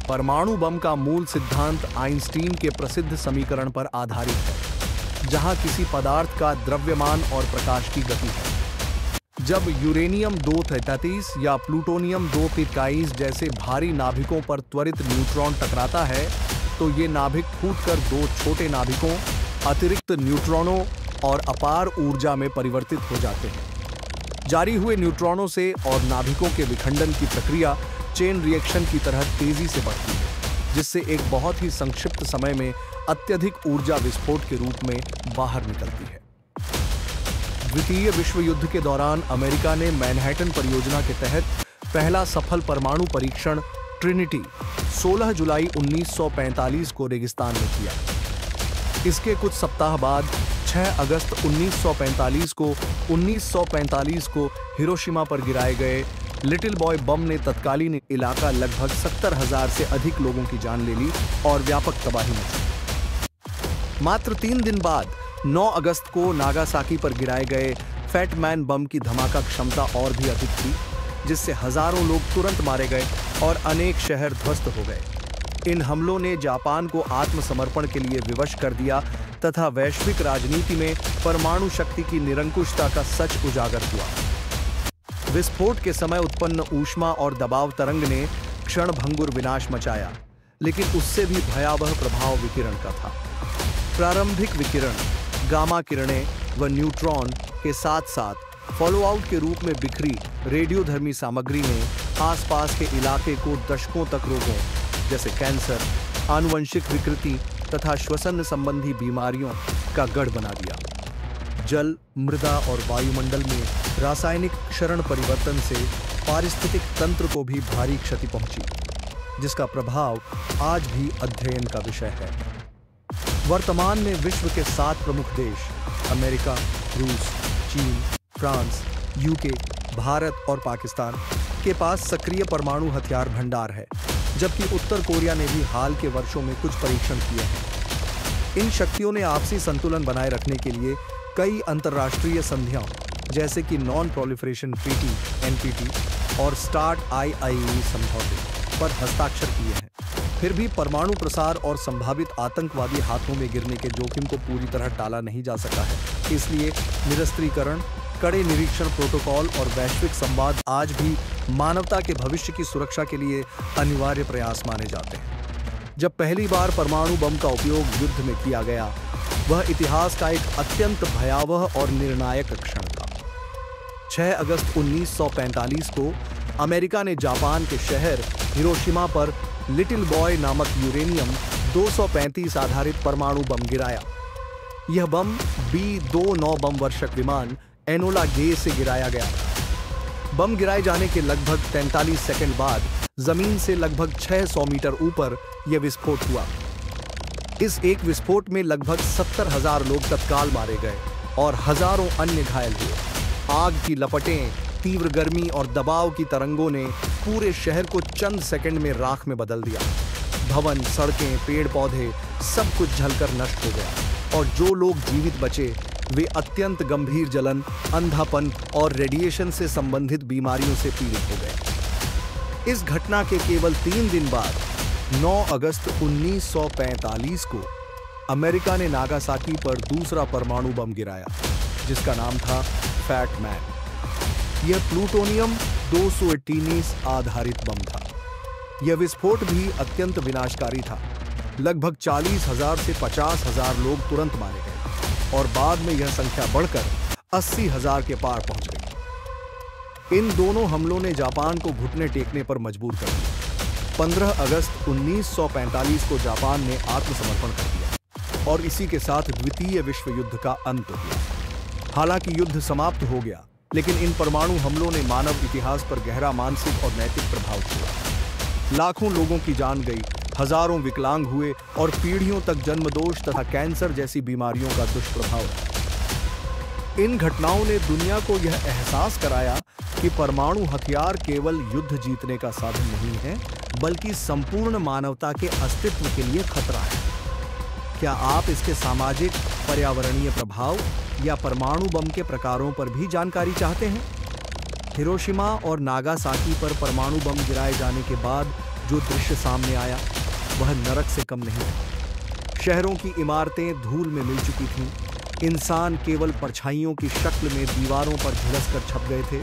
परमाणु बम का मूल सिद्धांत आइंस्टीन के प्रसिद्ध समीकरण पर आधारित है, जहां किसी पदार्थ का द्रव्यमान और प्रकाश की गति है। जब यूरेनियम 233 या प्लूटोनियम 221 जैसे भारी नाभिकों पर त्वरित न्यूट्रॉन टकराता है, तो ये नाभिक फूटकर दो छोटे नाभिकों, अतिरिक्त न्यूट्रॉनों और अपार ऊर्जा में परिवर्तित हो जाते हैं। जारी हुए न्यूट्रॉनों से और नाभिकों के विखंडन की प्रक्रिया चेन रिएक्शन की तरह तेजी से बढ़ती है, जिससे एक बहुत ही संक्षिप्त समय में अत्यधिक ऊर्जा विस्फोट के रूप में बाहर निकलती है। द्वितीय विश्व युद्ध के दौरान अमेरिका ने मैनहट्टन परियोजना के तहत पहला सफल परमाणु परीक्षण ट्रिनिटी 16 जुलाई 1945 को रेगिस्तान में किया। इसके कुछ सप्ताह बाद 6 अगस्त 1945 को हिरोशिमा पर गिराए गए लिटिल बॉय बम ने तत्कालीन इलाका लगभग 70,000 से अधिक लोगों की जान ले ली और व्यापक तबाही मचाई। मात्र 3 दिन बाद 9 अगस्त को नागासाकी पर गिराए गए फैट मैन बम की धमाका क्षमता और भी अधिक थी, जिससे हजारों लोग तुरंत मारे गए और अनेक शहर ध्वस्त हो गए। इन हमलों ने जापान को आत्मसमर्पण के लिए विवश कर दिया तथा वैश्विक राजनीति में परमाणु शक्ति की निरंकुशता का सच उजागर हुआ। विस्फोट के समय उत्पन्न ऊष्मा और दबाव तरंग ने क्षणभंगुर विनाश मचाया, लेकिन उससे भी भयावह प्रभाव विकिरण का था। प्रारंभिक विकिरण, गामा किरणें व न्यूट्रॉन के साथ साथ फॉलोआउट के रूप में बिखरी रेडियोधर्मी सामग्री ने आसपास के इलाके को दशकों तक रोगों जैसे कैंसर, आनुवंशिक विकृति तथा श्वसन संबंधी बीमारियों का गढ़ बना दिया। जल, मृदा और वायुमंडल में रासायनिक क्षरण परिवर्तन से पारिस्थितिक तंत्र को भी भारी क्षति पहुंची, जिसका प्रभाव आज भी अध्ययन का विषय है। वर्तमान में विश्व के 7 प्रमुख देश अमेरिका, रूस, चीन, फ्रांस, यूके, भारत और पाकिस्तान के पास सक्रिय परमाणु हथियार भंडार है, जबकि उत्तर कोरिया ने भी हाल के वर्षों में कुछ परीक्षण किए हैं। इन शक्तियों ने आपसी संतुलन बनाए रखने के लिए कई अंतर्राष्ट्रीय संधियों जैसे कि नॉन प्रोलिफरेशन ट्रीटी (NPT) और स्टार्ट IIE समझौते पर हस्ताक्षर किए हैं। फिर भी परमाणु प्रसार और संभावित आतंकवादी हाथों में गिरने के जोखिम को पूरी तरह टाला नहीं जा सका है। इसलिए निरस्त्रीकरण, कड़े निरीक्षण प्रोटोकॉल और वैश्विक संवाद आज भी मानवता के भविष्य की सुरक्षा के लिए अनिवार्य प्रयास माने जाते हैं। जब पहली बार परमाणु बम का उपयोग युद्ध में किया गया, वह इतिहास का एक अत्यंत भयावह और निर्णायक क्षण था। 6 अगस्त 1945 को अमेरिका ने जापान के शहर हिरोशिमा पर लिटिल बॉय नामक यूरेनियम 235 आधारित परमाणु बम गिराया। यह बम B-29 बम वर्षक विमान एनोला गे से गिराया गया था। बम गिराए जाने के लगभग 43 सेकंड बाद जमीन से लगभग 600 मीटर ऊपर यह विस्फोट हुआ। इस एक विस्फोट में लगभग 70,000 लोग तत्काल मारे गए और हजारों अन्य घायल हुए। आग की लपटें, तीव्र गर्मी और दबाव की तरंगों ने पूरे शहर को चंद सेकंड में राख में बदल दिया। भवन, सड़कें, पेड़ पौधे सब कुछ जलकर नष्ट हो गया और जो लोग जीवित बचे वे अत्यंत गंभीर जलन, अंधापन और रेडिएशन से संबंधित बीमारियों से पीड़ित हो गए। इस घटना के केवल 3 दिन बाद 9 अगस्त 1945 को अमेरिका ने नागासाकी पर दूसरा परमाणु बम गिराया, जिसका नाम था फैट मैन। यह प्लूटोनियम 218 आधारित बम था। यह विस्फोट भी अत्यंत विनाशकारी था। लगभग 40,000 से 50,000 लोग तुरंत मारे गए और बाद में यह संख्या बढ़कर 80,000 के पार पहुंच गई। इन दोनों हमलों ने जापान को घुटने टेकने पर मजबूर कर दिया। 15 अगस्त 1945 को जापान ने आत्मसमर्पण कर दिया और इसी के साथ द्वितीय विश्व युद्ध का अंत हुआ। हालांकि युद्ध समाप्त हो गया, लेकिन इन परमाणु हमलों ने मानव इतिहास पर गहरा मानसिक और नैतिक प्रभाव छोड़ा। लाखों लोगों की जान गई, हजारों विकलांग हुए और पीढ़ियों तक जन्मदोष तथा कैंसर जैसी बीमारियों का दुष्प्रभाव रहा। इन घटनाओं ने दुनिया को यह एहसास कराया कि परमाणु हथियार केवल युद्ध जीतने का साधन नहीं है, बल्कि संपूर्ण मानवता के अस्तित्व के लिए खतरा है। क्या आप इसके सामाजिक, पर्यावरणीय प्रभाव या परमाणु बम के प्रकारों पर भी जानकारी चाहते हैं? हिरोशिमा और नागासाकी पर परमाणु बम गिराए जाने के बाद जो दृश्य सामने आया वह नरक से कम नहीं था। शहरों की इमारतें धूल में मिल चुकी थीं, इंसान केवल परछाइयों की शक्ल में दीवारों पर झुलस कर छप गए थे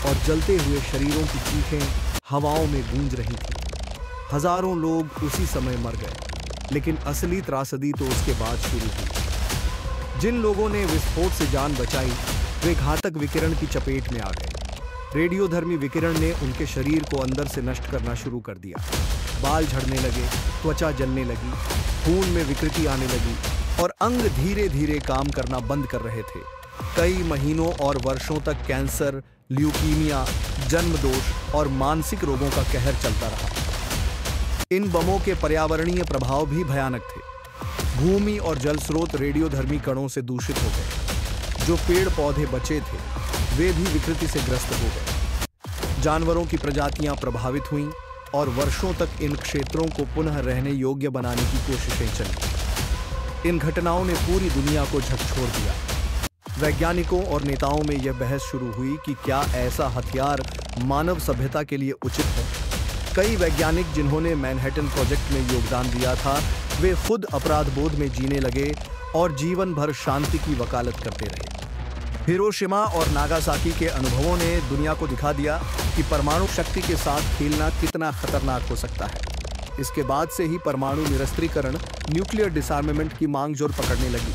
और जलते हुए शरीरों की चीखें हवाओं में गूंज रही थीं। हजारों लोग उसी समय मर गए, लेकिन असली त्रासदी तो उसके बाद शुरू हुई। जिन लोगों ने विस्फोट से जान बचाई वे घातक विकिरण की चपेट में आ गए। रेडियोधर्मी विकिरण ने उनके शरीर को अंदर से नष्ट करना शुरू कर दिया। बाल झड़ने लगे, त्वचा जलने लगी, खून में विकृति आने लगी और अंग धीरे धीरे काम करना बंद कर रहे थे। कई महीनों और वर्षों तक कैंसर, ल्यूकीमिया, जन्मदोष और मानसिक रोगों का कहर चलता रहा। इन बमों के पर्यावरणीय प्रभाव भी भयानक थे। भूमि और जल स्रोत रेडियोधर्मी कणों से दूषित हो गए। जो पेड़ पौधे बचे थे वे भी विकृति से ग्रस्त हो गए। जानवरों की प्रजातियां प्रभावित हुईं और वर्षों तक इन क्षेत्रों को पुनः रहने योग्य बनाने की कोशिशें चली। इन घटनाओं ने पूरी दुनिया को झकझोर दिया। वैज्ञानिकों और नेताओं में यह बहस शुरू हुई कि क्या ऐसा हथियार मानव सभ्यता के लिए उचित है। कई वैज्ञानिक जिन्होंने मैनहट्टन प्रोजेक्ट में योगदान दिया था वे खुद अपराध बोध में जीने लगे और जीवन भर शांति की वकालत करते रहे। हिरोशिमा और नागासाकी के अनुभवों ने दुनिया को दिखा दिया कि परमाणु शक्ति के साथ खेलना कितना खतरनाक हो सकता है। इसके बाद से ही परमाणु निरस्त्रीकरण, न्यूक्लियर डिसआर्मामेंट की मांग जोर पकड़ने लगी।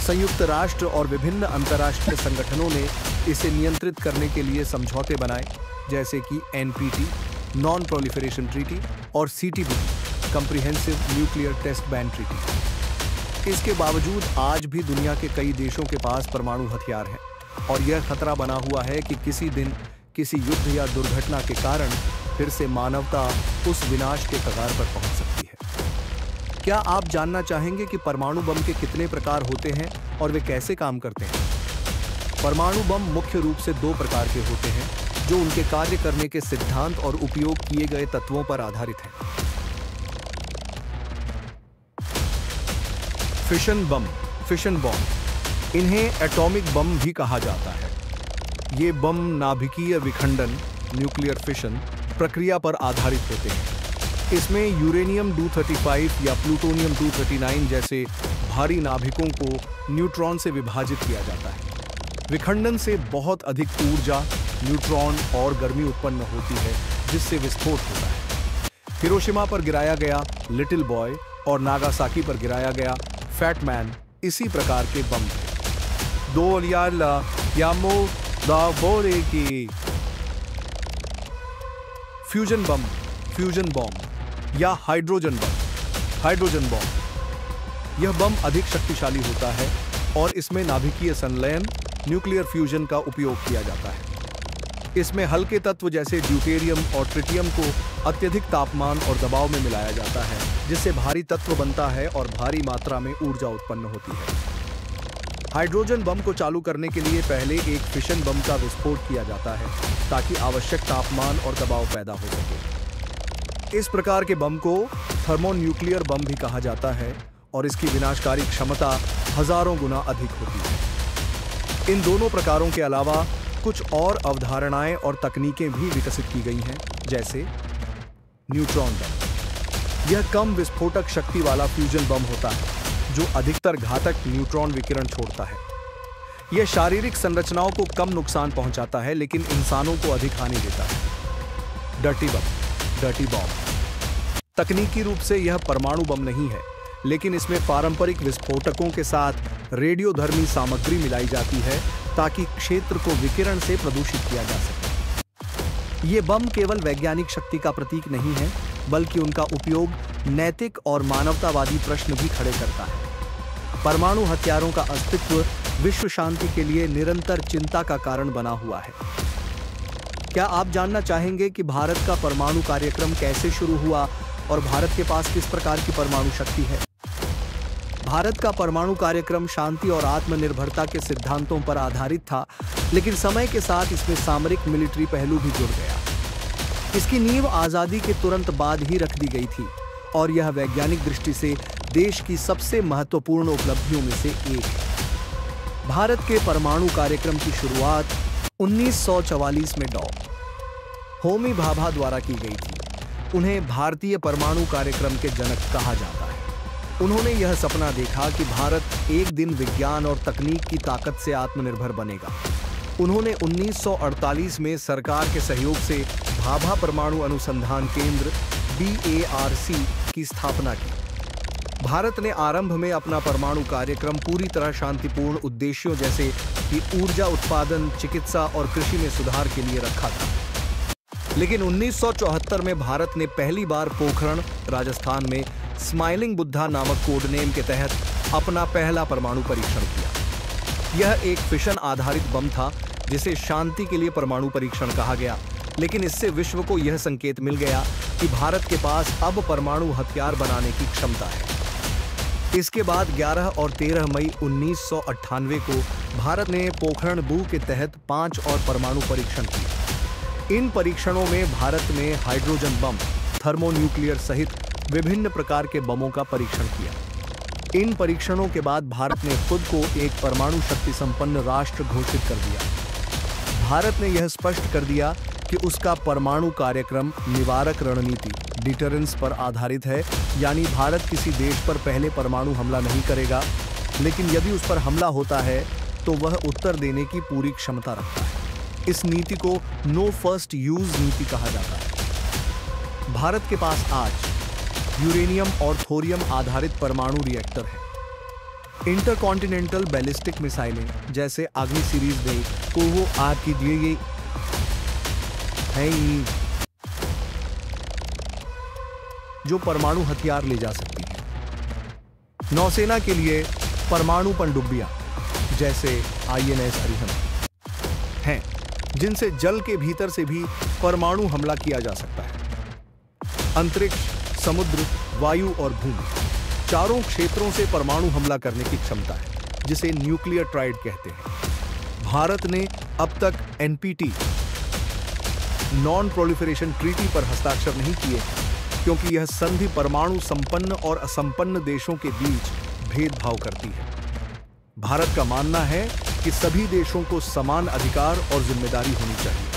संयुक्त राष्ट्र और विभिन्न अंतर्राष्ट्रीय संगठनों ने इसे नियंत्रित करने के लिए समझौते बनाए, जैसे कि NPT, नॉन प्रोलिफरेशन ट्रीटी और CTBT, comprehensive nuclear test ban treaty. इसके बावजूद आज भी दुनिया के कई देशों के पास परमाणु हथियार हैं और यह खतरा बना हुआ है कि किसी दिन किसी युद्ध या दुर्घटना के कारण फिर से मानवता उस विनाश के कगार पर पहुंच सकती है। क्या आप जानना चाहेंगे कि परमाणु बम के कितने प्रकार होते हैं और वे कैसे काम करते हैं? परमाणु बम मुख्य रूप से दो प्रकार के होते हैं जो उनके कार्य करने के सिद्धांत और उपयोग किए गए तत्वों पर आधारित हैं। फिशन बम, इन्हें एटॉमिक बम भी कहा जाता है। ये बम नाभिकीय विखंडन, न्यूक्लियर फिशन प्रक्रिया पर आधारित होते हैं। इसमें यूरेनियम 235 या प्लूटोनियम 239 जैसे भारी नाभिकों को न्यूट्रॉन से विभाजित किया जाता है। विखंडन से बहुत अधिक ऊर्जा, न्यूट्रॉन और गर्मी उत्पन्न होती है जिससे विस्फोट होता है। हिरोशिमा पर गिराया गया लिटिल बॉय और नागासाकी पर गिराया गया फैट मैन इसी प्रकार के बम थे। फ्यूजन बम या हाइड्रोजन बम। यह बम अधिक शक्तिशाली होता है और इसमें नाभिकीय संलयन, न्यूक्लियर फ्यूजन का उपयोग किया जाता है। इसमें हल्के तत्व जैसे ड्यूटेरियम और ट्रिटियम को अत्यधिक तापमान और दबाव में मिलाया जाता है, जिससे भारी तत्व बनता है और भारी मात्रा में ऊर्जा उत्पन्न होती है। हाइड्रोजन बम को चालू करने के लिए पहले एक फिशन बम का विस्फोट किया जाता है ताकि आवश्यक तापमान और दबाव पैदा हो सके। इस प्रकार के बम को थर्मोन्यूक्लियर बम भी कहा जाता है और इसकी विनाशकारी क्षमता हजारों गुना अधिक होती है। इन दोनों प्रकारों के अलावा कुछ और अवधारणाएं और तकनीकें भी विकसित की गई हैं, जैसे न्यूट्रॉन बम। यह कम विस्फोटक शक्ति वाला फ्यूजन बम होता है जो अधिकतर घातक न्यूट्रॉन विकिरण छोड़ता है। यह शारीरिक संरचनाओं को कम नुकसान पहुंचाता है लेकिन इंसानों को अधिक हानि देता है। Dirty bomb. तकनीकी रूप से यह परमाणु बम नहीं है, लेकिन इसमें पारंपरिक विस्फोटकों के साथ रेडियोधर्मी सामग्री मिलाई जाती है ताकि क्षेत्र को विकिरण से प्रदूषित किया जा सके। ये बम केवल वैज्ञानिक शक्ति का प्रतीक नहीं है, बल्कि उनका उपयोग नैतिक और मानवतावादी प्रश्न भी खड़े करता है। परमाणु हथियारों का अस्तित्व विश्व शांति के लिए निरंतर चिंता का कारण बना हुआ है। क्या आप जानना चाहेंगे कि भारत का परमाणु कार्यक्रम कैसे शुरू हुआ और भारत के पास किस प्रकार की परमाणु शक्ति है? भारत का परमाणु कार्यक्रम शांति और आत्मनिर्भरता के सिद्धांतों पर आधारित था, लेकिन समय के साथ इसमें सामरिक मिलिट्री पहलू भी जुड़ गया। इसकी नींव आजादी के तुरंत बाद ही रख दी गई थी और यह वैज्ञानिक दृष्टि से देश की सबसे महत्वपूर्ण उपलब्धियों में से एक है। भारत के परमाणु कार्यक्रम की शुरुआत 1944 में डॉ. होमी भाभा द्वारा की गई थी। उन्हें भारतीय परमाणु कार्यक्रम के जनक कहा जाता है। उन्होंने यह सपना देखा कि भारत एक दिन विज्ञान और तकनीक की ताकत से आत्मनिर्भर बनेगा। उन्होंने 1948 में सरकार के सहयोग से भाभा परमाणु अनुसंधान केंद्र BARC की स्थापना की। भारत ने आरंभ में अपना परमाणु कार्यक्रम पूरी तरह शांतिपूर्ण उद्देश्यों जैसे कि ऊर्जा उत्पादन, चिकित्सा और कृषि में सुधार के लिए रखा था। लेकिन 1974 में भारत ने पहली बार पोखरण, राजस्थान में स्माइलिंग बुद्धा नामक कोड नेम के तहत अपना पहला परमाणु परीक्षण किया। यह एक फिशन आधारित बम था जिसे शांति के लिए परमाणु परीक्षण कहा गया, लेकिन इससे विश्व को यह संकेत मिल गया कि भारत के पास अब परमाणु हथियार बनाने की क्षमता है। इसके बाद 11 और 13 मई 1998 को भारत ने पोखरण 2 के तहत 5 और परमाणु परीक्षण किए। इन परीक्षणों में भारत ने हाइड्रोजन बम, थर्मोन्यूक्लियर सहित विभिन्न प्रकार के बमों का परीक्षण किया। इन परीक्षणों के बाद भारत ने खुद को एक परमाणु शक्ति संपन्न राष्ट्र घोषित कर दिया। भारत ने यह स्पष्ट कर दिया कि उसका परमाणु कार्यक्रम निवारक रणनीति, डिटरेंस पर आधारित है, यानी भारत किसी देश पर पहले परमाणु हमला नहीं करेगा, लेकिन यदि उस पर हमला होता है तो वह उत्तर देने की पूरी क्षमता रखता है। इस नीति को नो फर्स्ट यूज नीति कहा जाता है। भारत के पास आज यूरेनियम और थोरियम आधारित परमाणु रिएक्टर है। इंटरकॉन्टिनेंटल बैलिस्टिक मिसाइलें जैसे अग्नि सीरीज में वो आपकी दी गई हैं जो परमाणु हथियार ले जा सकती है। नौसेना के लिए परमाणु पनडुब्बियां जैसे INS अरिहंत हैं, जिनसे जल के भीतर से भी परमाणु हमला किया जा सकता है। अंतरिक्ष, समुद्र, वायु और भूमि चारों क्षेत्रों से परमाणु हमला करने की क्षमता है, जिसे न्यूक्लियर ट्राइड कहते हैं। भारत ने अब तक NPT नॉन प्रोलिफरेशन ट्रीटी पर हस्ताक्षर नहीं किए, क्योंकि यह संधि परमाणु संपन्न और असंपन्न देशों के बीच भेदभाव करती है। भारत का मानना है कि सभी देशों को समान अधिकार और जिम्मेदारी होनी चाहिए।